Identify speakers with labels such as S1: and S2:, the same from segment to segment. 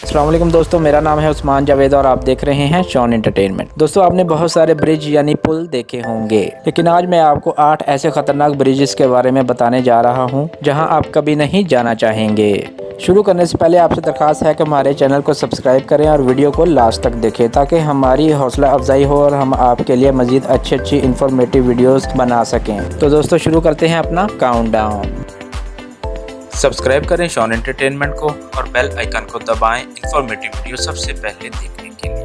S1: अस्सलाम वालेकुम दोस्तों, मेरा नाम है उस्मान जावेद और आप देख रहे हैं शॉन एंटरटेनमेंट। दोस्तों, आपने बहुत सारे ब्रिज यानी पुल देखे होंगे, लेकिन आज मैं आपको 8 ऐसे खतरनाक ब्रिजेस के बारे में बताने जा रहा हूं जहां आप कभी नहीं जाना चाहेंगे। शुरू करने से पहले आपसे दरख्वास्त है कि हमारे चैनल को सब्सक्राइब करें और वीडियो को लास्ट तक देखें ताकि हमारी हौसला अफजाई हो और हम आपके लिए मज़ीद अच्छी इंफॉर्मेटिव वीडियोस बना सकें। तो दोस्तों, शुरू करते हैं अपना काउंटडाउन। सब्सक्राइब करें शॉन एंटरटेनमेंट को और बेल आइकन को दबाएं इंफॉर्मेटिव वीडियो सबसे पहले देखने के लिए।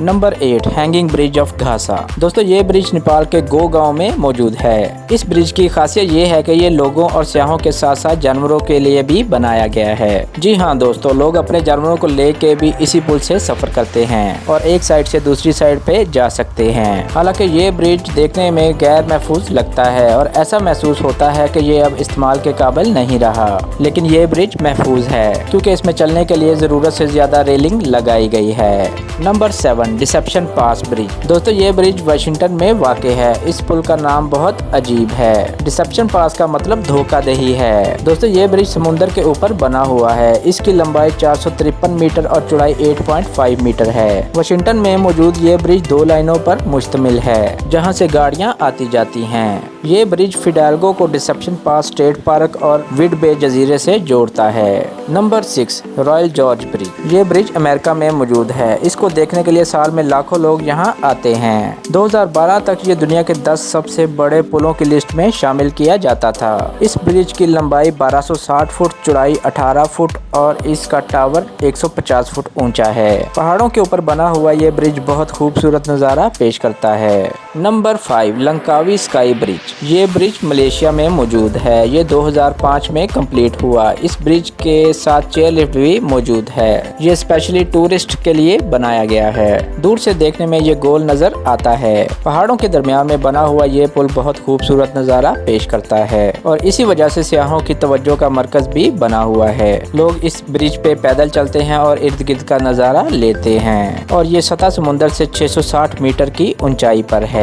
S1: Number 8, hanging bridge of Ghasa. दोस्तों, ये ब्रिज नेपाल के गो गांव में मौजूद है। इस ब्रिज की खासियत ये है कि ये लोगों और सियाहों के साथ साथ जानवरों के लिए भी बनाया गया है। जी हाँ दोस्तों, लोग अपने जानवरों को लेके भी इसी पुल से सफर करते हैं और एक साइड से दूसरी साइड पे जा सकते हैं। हालांकि ये ब्रिज देखने में गैर महफूज लगता है और ऐसा महसूस होता है कि ये अब इस्तेमाल के काबिल नहीं रहा, लेकिन ये ब्रिज महफूज है क्योंकि इसमें चलने के लिए जरूरत से ज्यादा रेलिंग लगाई गई है। नंबर 7, डिसेप्शन पास ब्रिज। दोस्तों, ये ब्रिज वाशिंगटन में वाक़ है। इस पुल का नाम बहुत अजीब है। डिसेप्शन पास का मतलब धोखाधड़ी है। दोस्तों, ये ब्रिज समुंदर के ऊपर बना हुआ है। इसकी लंबाई 453 मीटर और चौड़ाई 8.5 मीटर है। वाशिंगटन में मौजूद ये ब्रिज 2 लाइनों पर मुश्तमिल है जहाँ से गाड़ियाँ आती जाती हैं। ये ब्रिज फिडेल्गो को डिसेप्शन पास स्टेट पार्क और विड बे जजीरे से जोड़ता है। Number 6, royal George bridge. ये ब्रिज अमेरिका में मौजूद है। इसको देखने के लिए साल में लाखों लोग यहाँ आते हैं। 2012 तक ये दुनिया के 10 सबसे बड़े पुलों की लिस्ट में शामिल किया जाता था। इस ब्रिज की लंबाई 1260 फुट, चौड़ाई 18 फुट और इसका टावर 150 फुट ऊंचा है। पहाड़ों के ऊपर बना हुआ ये ब्रिज बहुत खूबसूरत नज़ारा पेश करता है। Number 5, Langkawi sky bridge. ये ब्रिज मलेशिया में मौजूद है। ये 2005 में कंप्लीट हुआ। इस ब्रिज के साथ चेयर लिफ्ट भी मौजूद है। ये स्पेशली टूरिस्ट के लिए बनाया गया है। दूर से देखने में ये गोल नजर आता है। पहाड़ों के दरमियान में बना हुआ ये पुल बहुत खूबसूरत नज़ारा पेश करता है और इसी वजह से सियाहों की तवज्जो का मरकज भी बना हुआ है। लोग इस ब्रिज पे पैदल चलते हैं और इर्द गिर्द का नज़ारा लेते हैं और ये सतह समुंदर से 660 मीटर की ऊंचाई पर है।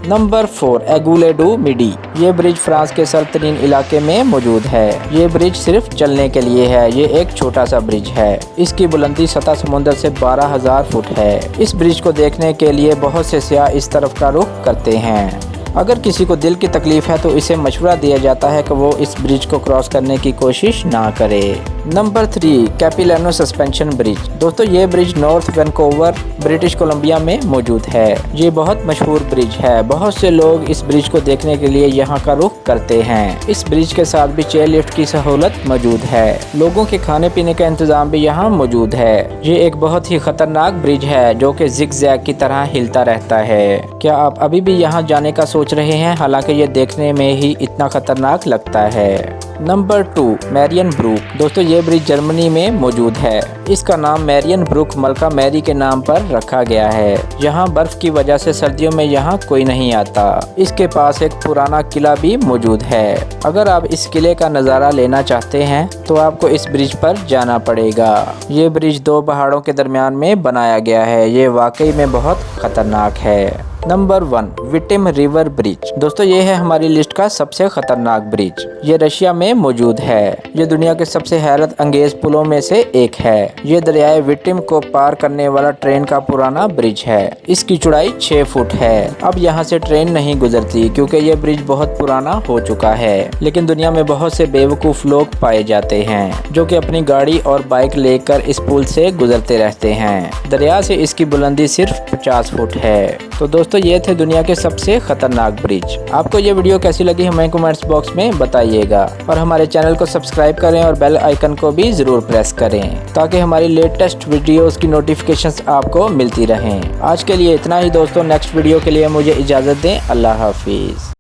S1: नंबर 4, एगुले डू मिडी। ये ब्रिज फ्रांस के सरतरीन इलाके में मौजूद है। ये ब्रिज सिर्फ चलने के लिए है। ये एक छोटा सा ब्रिज है। इसकी बुलंदी सतह समुंदर से 12,000 फुट है। इस ब्रिज को देखने के लिए बहुत से सियाह इस तरफ का रुख करते हैं। अगर किसी को दिल की तकलीफ है तो इसे मशवरा दिया जाता है कि वो इस ब्रिज को क्रॉस करने की कोशिश ना करे। Number 3, Capilano suspension bridge. दोस्तों, ये bridge North Vancouver, British Columbia में मौजूद है। ये बहुत मशहूर ब्रिज है। बहुत से लोग इस ब्रिज को देखने के लिए यहाँ का रुख करते हैं। इस ब्रिज के साथ भी चेयर लिफ्ट की सहूलत मौजूद है। लोगों के खाने पीने का इंतजाम भी यहाँ मौजूद है। ये एक बहुत ही खतरनाक ब्रिज है जो कि जिग-जैग की तरह हिलता रहता है। क्या आप अभी भी यहाँ जाने का सोच रहे हैं? हालांकि ये देखने में ही इतना खतरनाक लगता है। Number 2, Marian Brook. दोस्तों, ये ब्रिज जर्मनी में मौजूद है। इसका नाम मैरियन ब्रूक मलका मैरी के नाम पर रखा गया है। यहाँ बर्फ की वजह से सर्दियों में यहाँ कोई नहीं आता। इसके पास एक पुराना किला भी मौजूद है। अगर आप इस किले का नज़ारा लेना चाहते हैं तो आपको इस ब्रिज पर जाना पड़ेगा। ये ब्रिज 2 पहाड़ों के दरमियान में बनाया गया है। ये वाकई में बहुत खतरनाक है। Number 1, Vitim river bridge. दोस्तों, ये है हमारी लिस्ट का सबसे खतरनाक ब्रिज। ये रशिया में मौजूद है। ये दुनिया के सबसे हैरत अंगेज पुलों में से एक है। ये दरियाए विटिम को पार करने वाला ट्रेन का पुराना ब्रिज है। इसकी चौड़ाई 6 फुट है। अब यहाँ से ट्रेन नहीं गुजरती क्योंकि ये ब्रिज बहुत पुराना हो चुका है, लेकिन दुनिया में बहुत से बेवकूफ लोग पाए जाते हैं जो कि अपनी गाड़ी और बाइक लेकर इस पुल से गुजरते रहते हैं। दरिया से इसकी बुलंदी सिर्फ 50 फुट है। तो दोस्तों, ये थे दुनिया के सबसे खतरनाक ब्रिज। आपको ये वीडियो कैसी लगी हमें कमेंट्स बॉक्स में बताइएगा और हमारे चैनल को सब्सक्राइब करें और बेल आइकन को भी जरूर प्रेस करें ताकि हमारी लेटेस्ट वीडियोस की नोटिफिकेशंस आपको मिलती रहें। आज के लिए इतना ही दोस्तों। नेक्स्ट वीडियो के लिए मुझे इजाज़त दें। अल्लाह हाफिज़।